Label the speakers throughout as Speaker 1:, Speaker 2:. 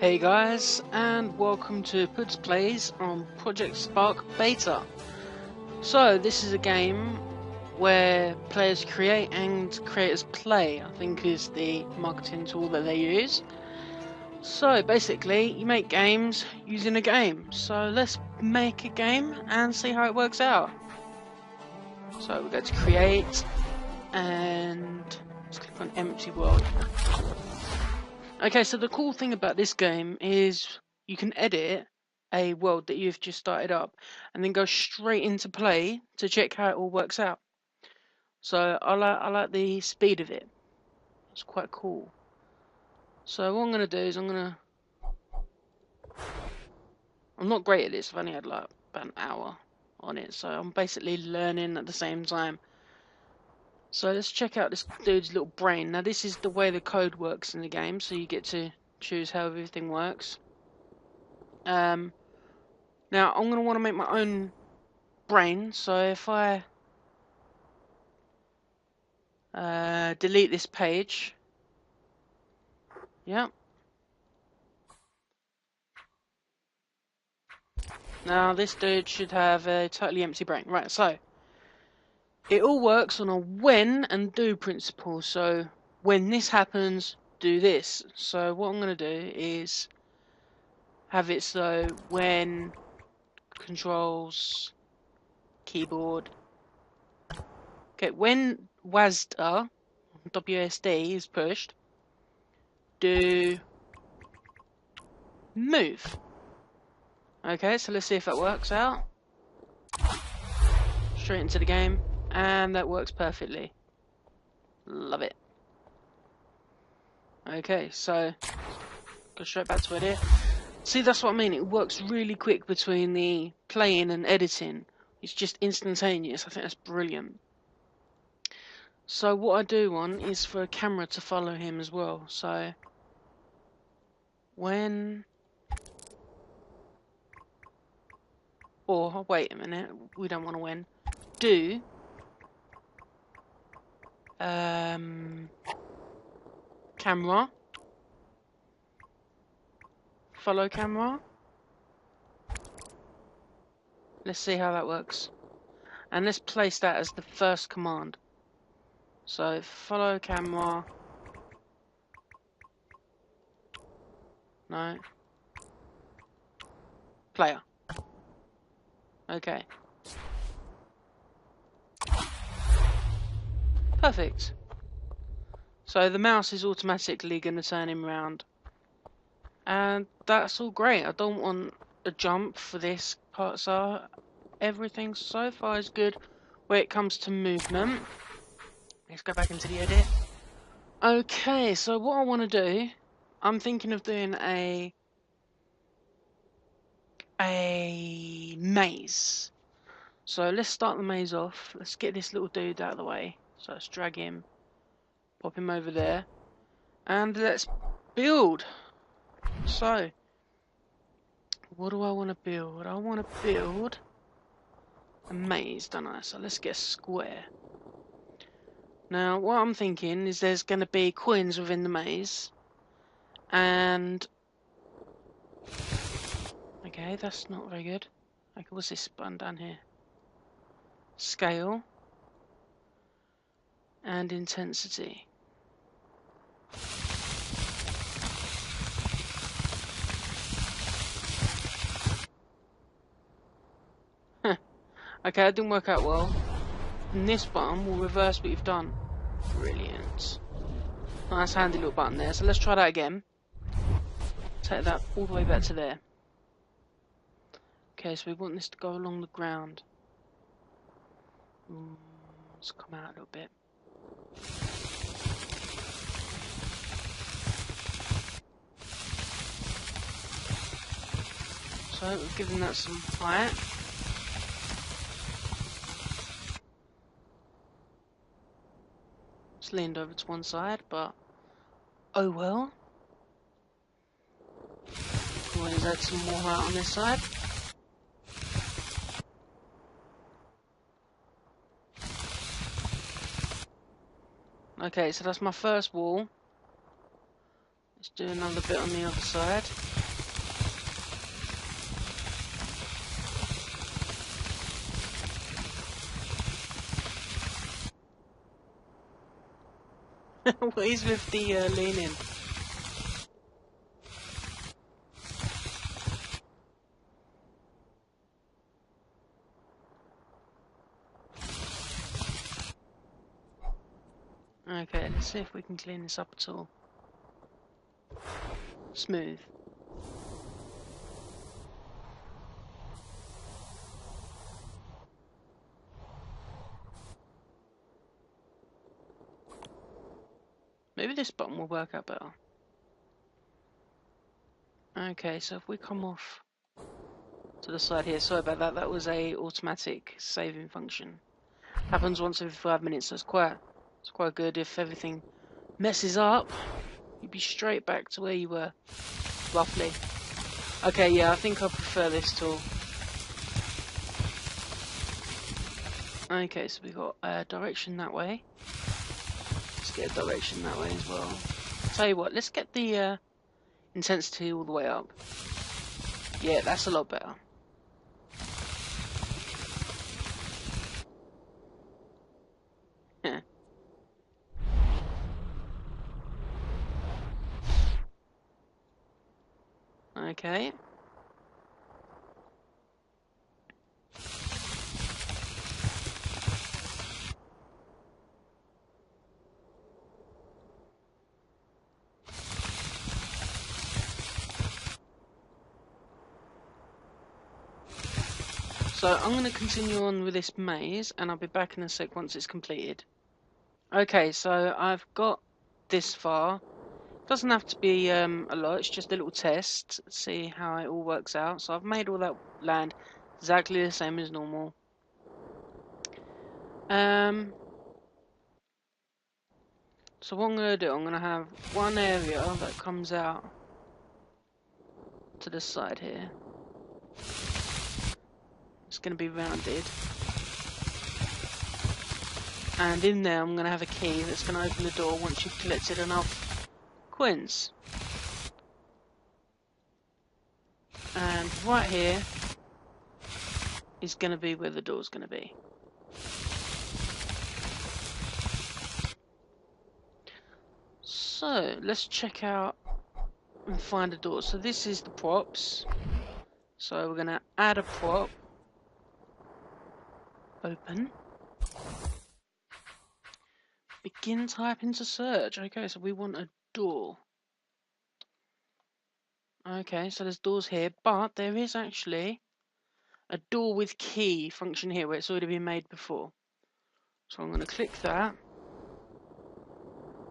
Speaker 1: Hey guys, and welcome to Puds Plays on Project Spark Beta. So, this is a game where players create and creators play, I think is the marketing tool that they use. So, basically, you make games using a game. So, let's make a game and see how it works out. So, we go to create, and let's click on empty world. Okay, so the cool thing about this game is you can edit a world that you've just started up and then go straight into play to check how it all works out. So I like the speed of it. It's quite cool. So what I'm gonna do is I'm not great at this. I've only had like about an hour on it, so I'm basically learning at the same time. So let's check out this dude's little brain. Now this is the way the code works in the game, so you get to choose how everything works. Now I'm going to want to make my own brain, so if I delete this page, yeah. Now this dude should have a totally empty brain. Right, so it all works on a when and do principle. So when this happens, do this. So what I'm going to do is have it so when controls keyboard. Okay, when WSD is pushed, do move. Okay, so let's see if that works out. Straight into the game, and that works perfectly. Love it. Okay, so go straight back to edit. See, that's what I mean. It works really quick between the playing and editing. It's just instantaneous. I think that's brilliant. So what I do want is for a camera to follow him as well. So when, or wait a minute, we don't want to when. Do camera, follow camera. Let's see how that works. And let's place that as the first command. So follow camera. No. Player. Okay. Perfect. So the mouse is automatically going to turn him around. And that's all great. I don't want a jump for this part, so everything so far is good when it comes to movement. Let's go back into the edit. Okay, so what I want to do, I'm thinking of doing a maze. So let's start the maze off. Let's get this little dude out of the way. So let's drag him, pop him over there, and let's build. So, what do I want to build? I want to build a maze, don't I? So let's get a square. Now, what I'm thinking is there's going to be coins within the maze, and okay, that's not very good. Okay, what's this button down here? Scale and intensity. Okay, that didn't work out well. And this button will reverse what you've done. Brilliant. Nice handy little button there. So let's try that again. Take that all the way back to there. Okay, so we want this to go along the ground. Let's come out a little bit. So we've given that some height. It's leaned over to one side, but oh well. Always add some more height on this side. Okay, so that's my first wall. Let's do another bit on the other side. What is with the leaning? Okay, let's see if we can clean this up at all. Smooth. Maybe this button will work out better. Okay, so if we come off to the side here, sorry about that, that was a automatic saving function. Happens once every 5 minutes, so it's quite good. If everything messes up, you'd be straight back to where you were, roughly. Okay, yeah, I think I prefer this tool. Okay, so we got a direction that way. Let's get a direction that way as well. Tell you what, let's get the intensity all the way up. Yeah, that's a lot better. Yeah. Okay. So I'm going to continue on with this maze, and I'll be back in a sec once it's completed. Okay, so I've got this far. Doesn't have to be a lot, it's just a little test, see how it all works out. So I've made all that land exactly the same as normal. So what I'm going to do, I'm going to have one area that comes out to the side here. It's going to be rounded. And in there I'm going to have a key that's going to open the door once you've collected enough coins. And right here is going to be where the door's going to be. So let's check out and find a door. So this is the props. So we're going to add a prop. Open. Begin typing to search. Okay, so we want a door. Okay, so there's doors here, but there is actually a door with key function here where it's already been made before. So I'm going to click that.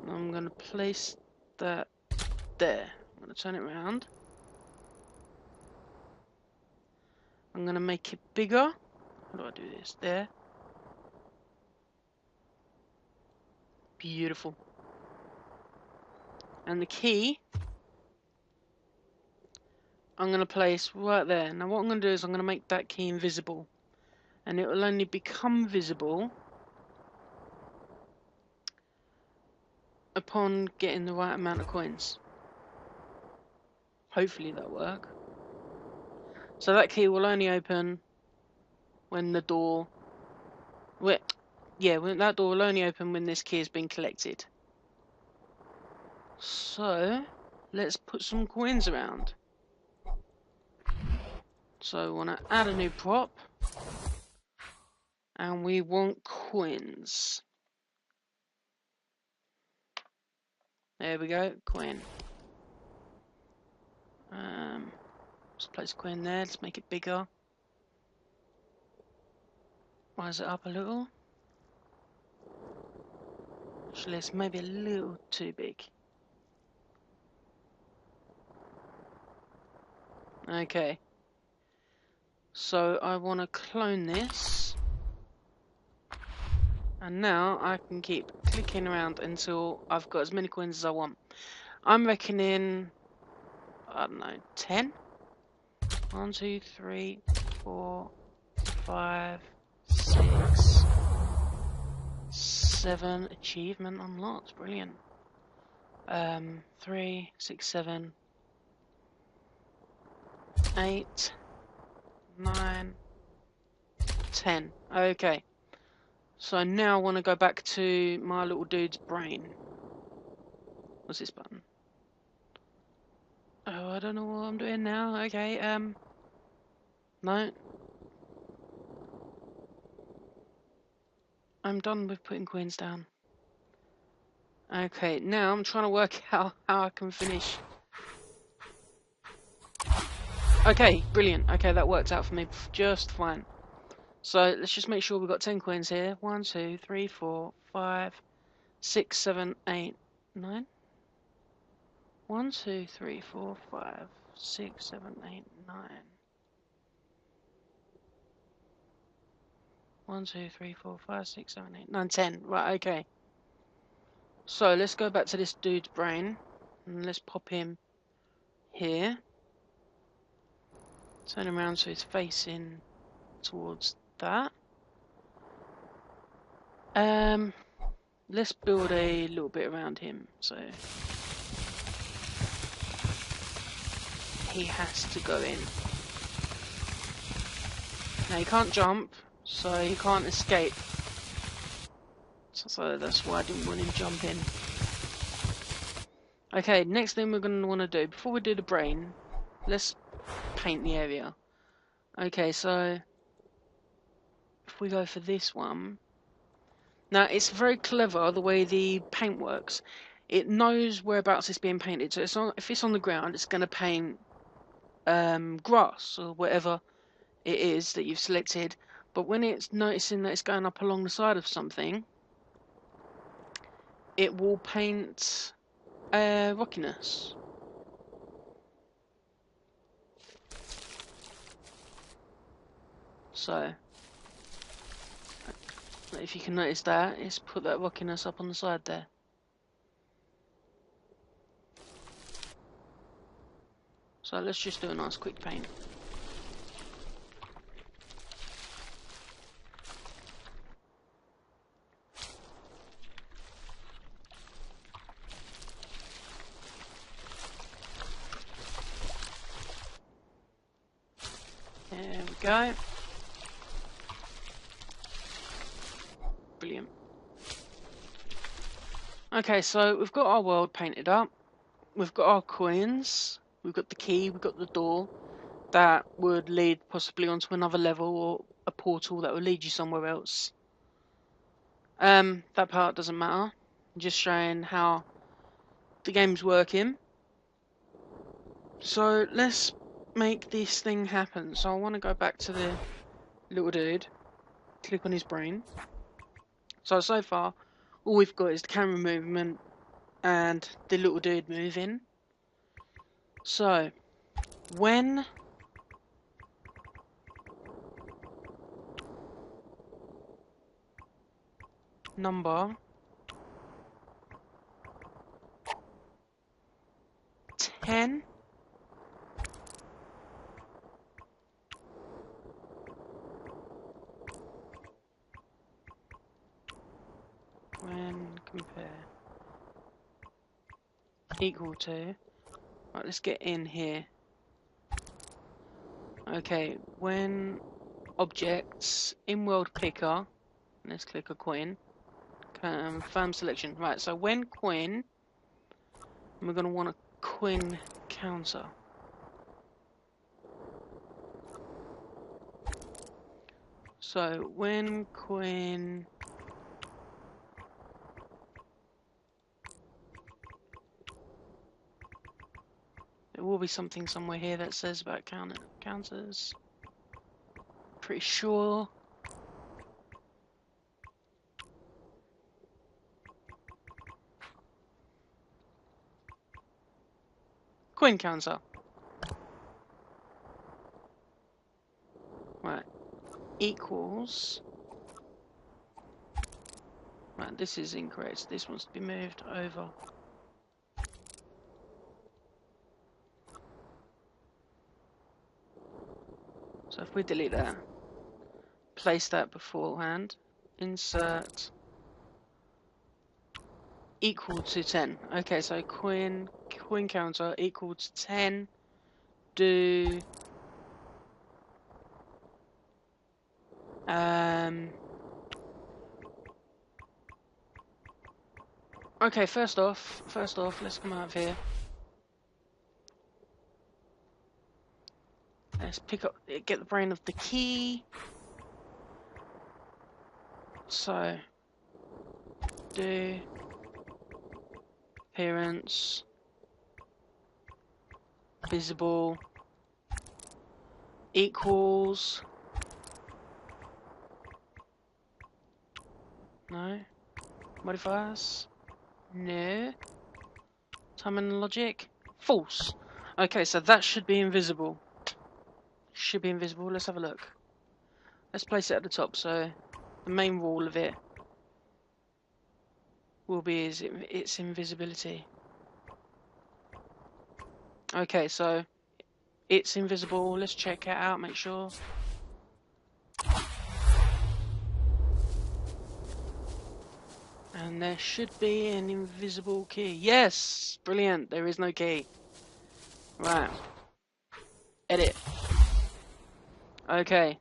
Speaker 1: And I'm going to place that there. I'm going to turn it around. I'm going to make it bigger. How do I do this? There. Beautiful. And the key I'm going to place right there. Now what I'm going to do is I'm going to make that key invisible. And it will only become visible upon getting the right amount of coins. Hopefully that'll work. So that key will only open when the door... when that door will only open when this key has been collected. So, let's put some coins around. So we want to add a new prop. And we want coins. There we go, coin. Let's place a coin there, let's make it bigger. Rise it up a little. Actually, it's maybe a little too big. Okay. So I want to clone this. And now I can keep clicking around until I've got as many coins as I want. I'm reckoning, I don't know, 10? 1, 2, 3, 4, 5, 6, 7. Achievement unlocked. Brilliant. 3, 6, 7, 8, 9, 10. Okay. So now I want to go back to my little dude's brain. What's this button? Oh, I don't know what I'm doing now. Okay, no. I'm done with putting coins down. Okay, now I'm trying to work out how I can finish. Okay, brilliant. Okay, that worked out for me just fine. So let's just make sure we've got 10 coins here. 1, 2, 3, 4, 5, 6, 7, 8, 9. 1, 2, 3, 4, 5, 6, 7, 8, 9. 1, 2, 3, 4, 5, 6, 7, 8, 9, 10. Right, okay. So let's go back to this dude's brain and let's pop him here. Turn him around so he's facing towards that. Let's build a little bit around him so he has to go in. Now he can't jump, so he can't escape. So that's why I didn't want him jumping. Okay, next thing we're going to want to do, before we do the brain, let's paint the area. Okay, so if we go for this one, now it's very clever the way the paint works. It knows whereabouts it's being painted, so if it's on the ground, it's going to paint grass or whatever it is that you've selected. But when it's noticing that it's going up along the side of something, it will paint rockiness. So if you can notice that, it's put that rockiness up on the side there. So let's just do a nice quick paint. There we go. Brilliant. Okay, so we've got our world painted up. We've got our coins. We've got the key. We've got the door that would lead possibly onto another level or a portal that would lead you somewhere else. That part doesn't matter. I'm just showing how the game's working. So let's make this thing happen. So I want to go back to the little dude. Click on his brain. So far, all we've got is the camera movement and the little dude moving. So, when number 10 when compare equal to, right, let's get in here. Okay, when objects in world picker, let's click a coin, confirm selection. Right, so when coin, we're going to want a coin counter. So when coin there will be something somewhere here that says about counters. Pretty sure. Coin counter. Right. Equals. Right, this is incorrect. This wants to be moved over. So if we delete that, place that beforehand, insert equal to 10. Okay, so queen counter equal to 10. Do okay, first off, let's come out of here. Let's pick up, get the brain of the key. So, do appearance, visible, equals, no, modifiers, no, time and logic, false. Okay, so that should be invisible. Should be invisible, let's have a look. Let's place it at the top, so the main rule of it will be its invisibility. Okay, so it's invisible. Let's check it out, make sure. And there should be an invisible key. Yes! Brilliant. There is no key. Right. Edit. Okay.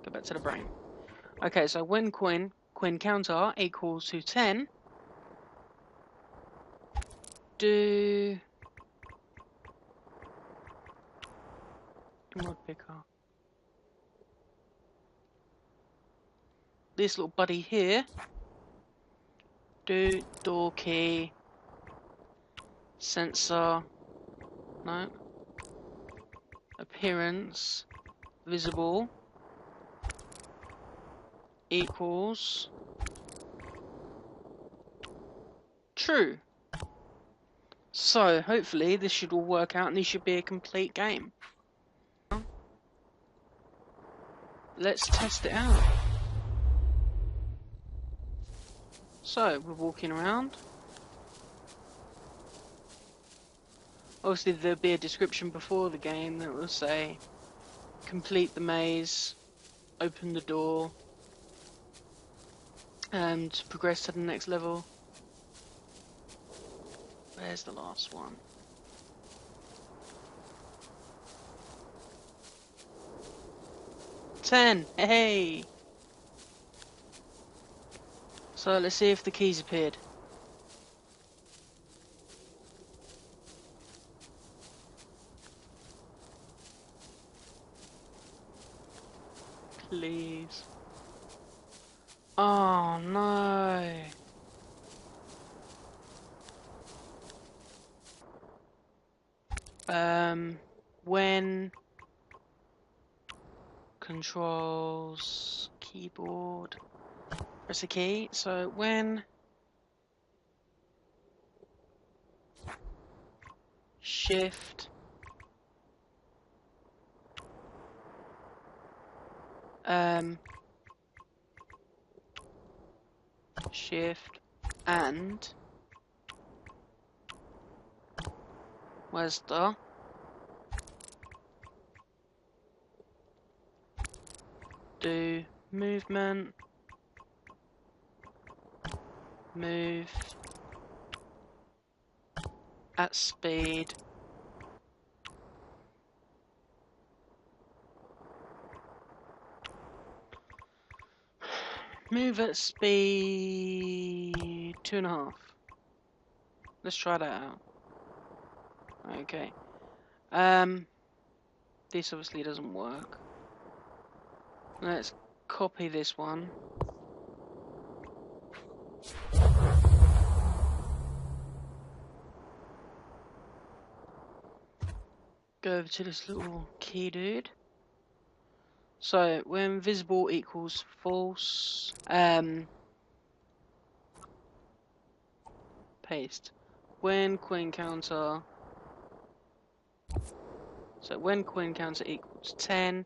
Speaker 1: Go back to the brain. Okay, so when queen counter equals to 10, do mod picker. This little buddy here, do door key, sensor, no, appearance, visible, equals true. So hopefully this should all work out and this should be a complete game. Let's test it out. So we're walking around. Obviously there'll be a description before the game that will say complete the maze, open the door, and progress to the next level. Where's the last one? Ten! Hey! So let's see if the keys appeared. Please. Oh no! When controls keyboard, press a key. So when shift shift and where's the do movement, move at speed, move at speed 2.5. Let's try that out. Okay. This obviously doesn't work. Let's copy this one. Go over to this little key dude. So when visible equals false, paste. When queen counter, so when queen counter equals 10,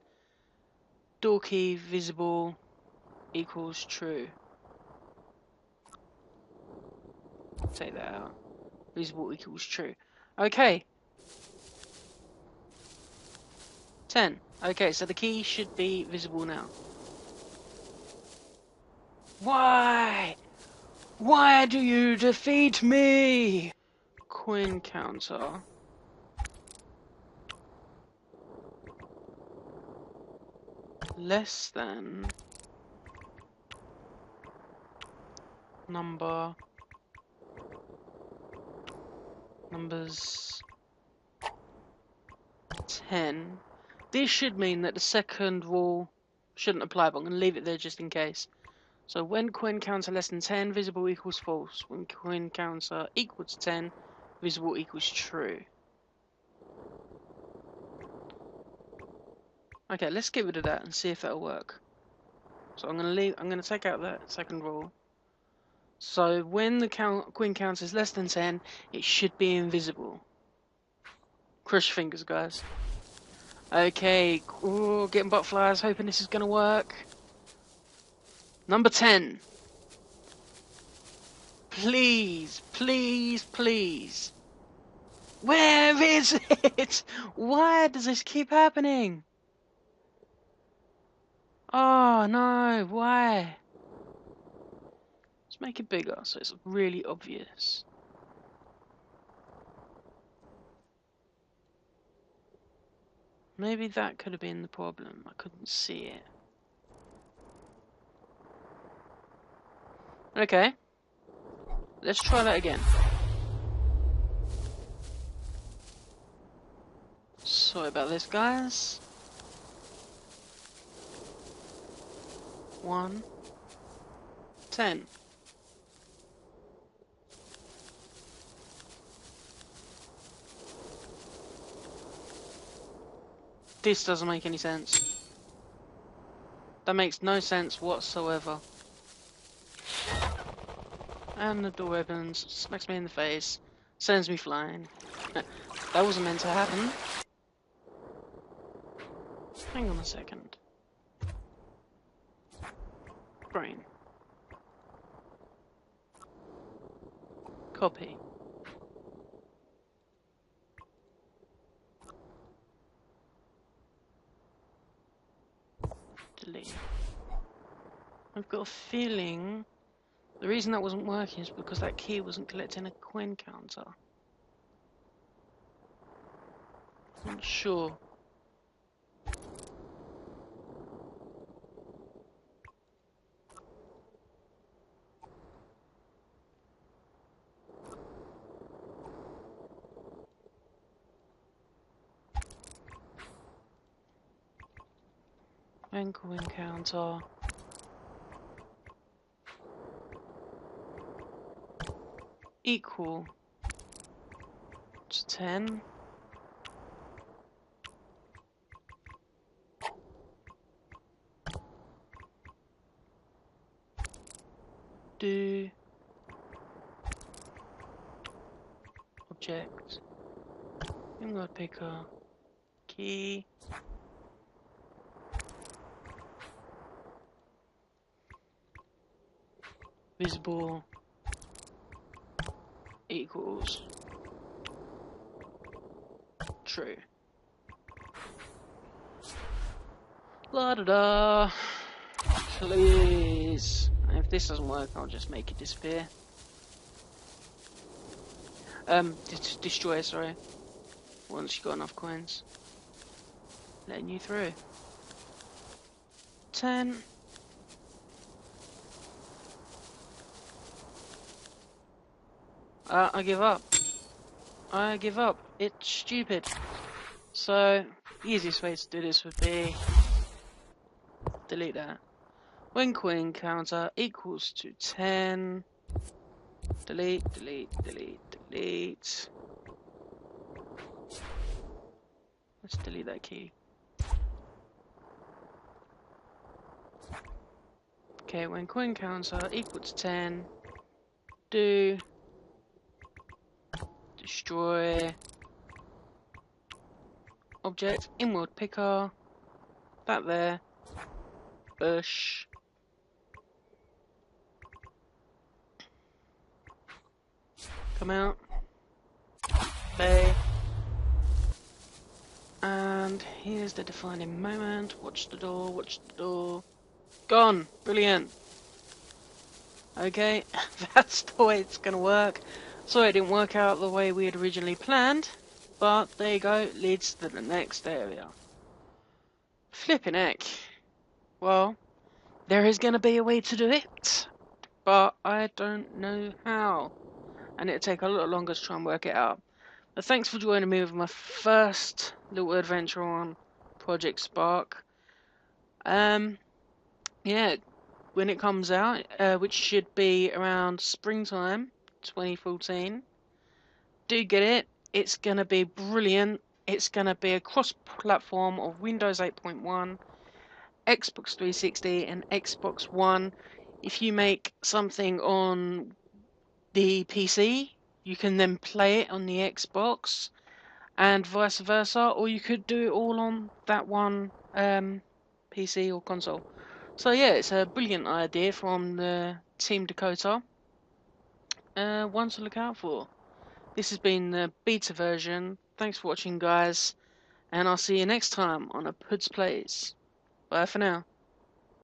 Speaker 1: door key visible equals true. Take that out. Visible equals true. Okay. 10. Okay, so the key should be visible now. Why? Why do you defeat me? Coin counter. Less than numbers 10. This should mean that the second rule shouldn't apply, but I'm going to leave it there just in case. So when coin counter less than 10, visible equals false. When coin counter equals 10, visible equals true. Okay, let's get rid of that and see if that'll work. So I'm going to take out that second rule. So when the coin counter is less than 10, it should be invisible. Cross your fingers, guys. Okay, ooh, getting butterflies, hoping this is going to work. Number 10. Please, please, please. Where is it? Why does this keep happening? Oh no, why? Let's make it bigger so it's really obvious. Maybe that could have been the problem. I couldn't see it. Okay. Let's try that again. Sorry about this, guys. 1, 10. This doesn't make any sense. That makes no sense whatsoever. And the door opens, smacks me in the face, sends me flying. That wasn't meant to happen. Hang on a second. Brain. Copy. Delete. I've got a feeling the reason that wasn't working is because that key wasn't collecting a coin counter. I'm not sure. And coin counter. Equal to 10. Do object inward picker key visible equals true. La da da. Please. If this doesn't work, I'll just make it disappear. Destroy, sorry. Once you got enough coins. Letting you through. 10. I give up. I give up. It's stupid. So, the easiest way to do this would be delete that. When coin counter equals to 10. Delete, delete, delete, delete. Let's delete that key. Okay, when coin counter equals to 10, do destroy object inward picker, that there, bush, come out, bay, and And here's the defining moment. Watch the door, watch the door. Gone! Brilliant! Okay, that's the way it's gonna work. Sorry it didn't work out the way we had originally planned, but there you go, leads to the next area. Flippin' heck. Well, there is gonna be a way to do it, but I don't know how. And it'll take a lot longer to try and work it out. But thanks for joining me with my first little adventure on Project Spark. Yeah, when it comes out, which should be around springtime 2014, do get it. It's gonna be brilliant. It's gonna be a cross-platform of Windows 8.1, Xbox 360, and Xbox One. If you make something on the PC, you can then play it on the Xbox, and vice versa, or you could do it all on that one PC or console. So yeah, it's a brilliant idea from the Team Dakota. One to look out for. This has been the beta version. Thanks for watching, guys, and I'll see you next time on a Puds Plays. Bye for now.